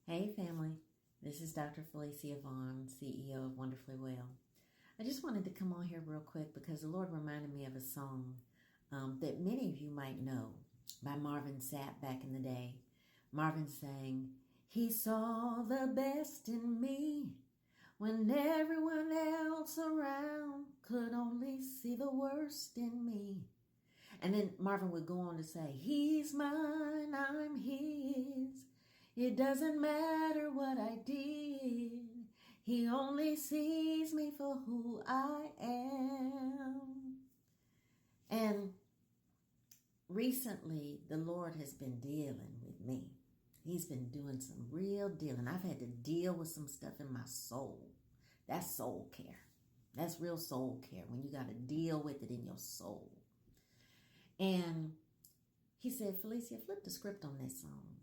Hey family, this is Dr. Felicia Vaughn, CEO of Wonderfully Well. I just wanted to come on here real quick because the Lord reminded me of a song that many of you might know by Marvin Sapp back in the day. Marvin sang, "He saw the best in me when everyone else around could only see the worst in me." And then Marvin would go on to say, "He's mine, I'm his. It doesn't matter what I did. He only sees me for who I am." And recently, the Lord has been dealing with me. He's been doing some real dealing. I've had to deal with some stuff in my soul. That's soul care. That's real soul care when you got to deal with it in your soul. And he said, "Felicia, flip the script on this song."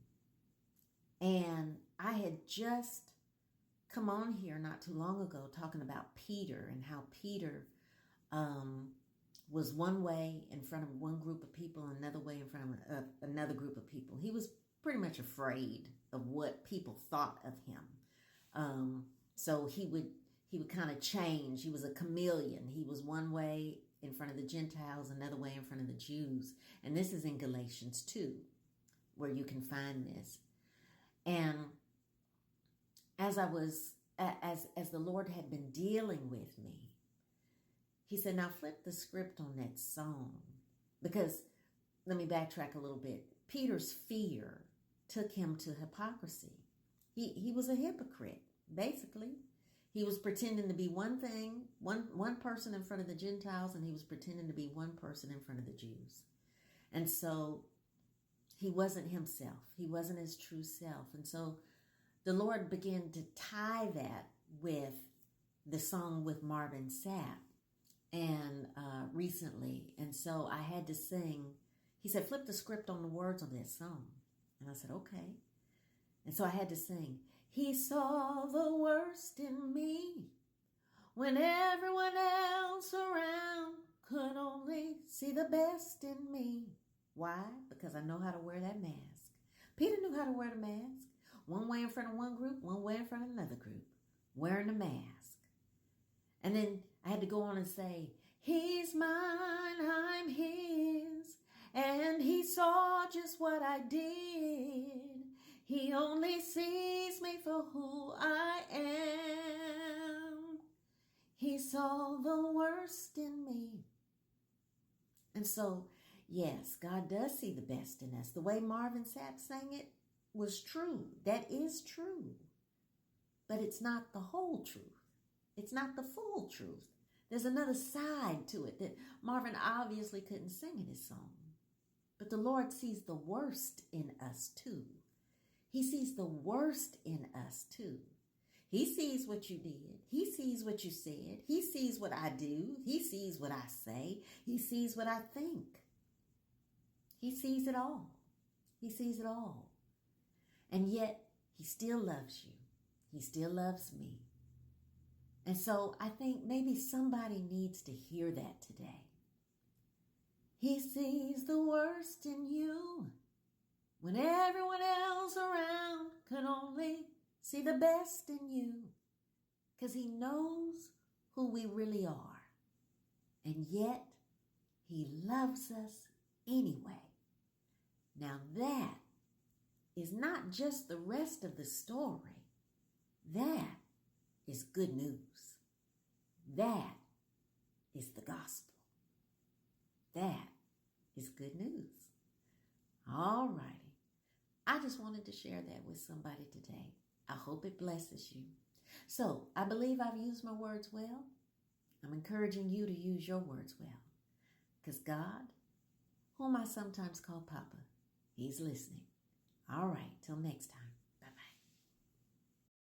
And I had just come on here not too long ago talking about Peter and how Peter was one way in front of one group of people, another way in front of another group of people. He was pretty much afraid of what people thought of him. So he would kind of change. He was a chameleon. He was one way in front of the Gentiles, another way in front of the Jews. And this is in Galatians 2, where you can find this. And as the Lord had been dealing with me, he said, "Now flip the script on that song." Because, let me backtrack a little bit. Peter's fear took him to hypocrisy. He was a hypocrite, basically. He was pretending to be one thing, one person in front of the Gentiles, and he was pretending to be one person in front of the Jews. And so he wasn't himself. He wasn't his true self. And so the Lord began to tie that with the song with Marvin Sapp and recently. And so I had to sing. He said, "Flip the script on the words of that song." And I said, "Okay." And so I had to sing, "He saw the worst in me when everyone else around could only see the best in me." Why? Because I know how to wear that mask. Peter knew how to wear the mask. One way in front of one group, one way in front of another group, wearing the mask. And then I had to go on and say, "He's mine, I'm his, and he saw just what I did. He only sees me for who I am. He saw the worst in me." And so, yes, God does see the best in us. The way Marvin Sapp sang it was true. That is true. But it's not the whole truth. It's not the full truth. There's another side to it that Marvin obviously couldn't sing in his song. But the Lord sees the worst in us too. He sees the worst in us too. He sees what you did. He sees what you said. He sees what I do. He sees what I say. He sees what I think. He sees it all. He sees it all. And yet, he still loves you. He still loves me. And so I think maybe somebody needs to hear that today. He sees the worst in you when everyone else around could only see the best in you. Because he knows who we really are. And yet, he loves us anyway. Now that is not just the rest of the story. That is good news. That is the gospel. That is good news. All righty. I just wanted to share that with somebody today. I hope it blesses you. So, I believe I've used my words well. I'm encouraging you to use your words well. Because God, whom I sometimes call Papa, he's listening. All right, till next time.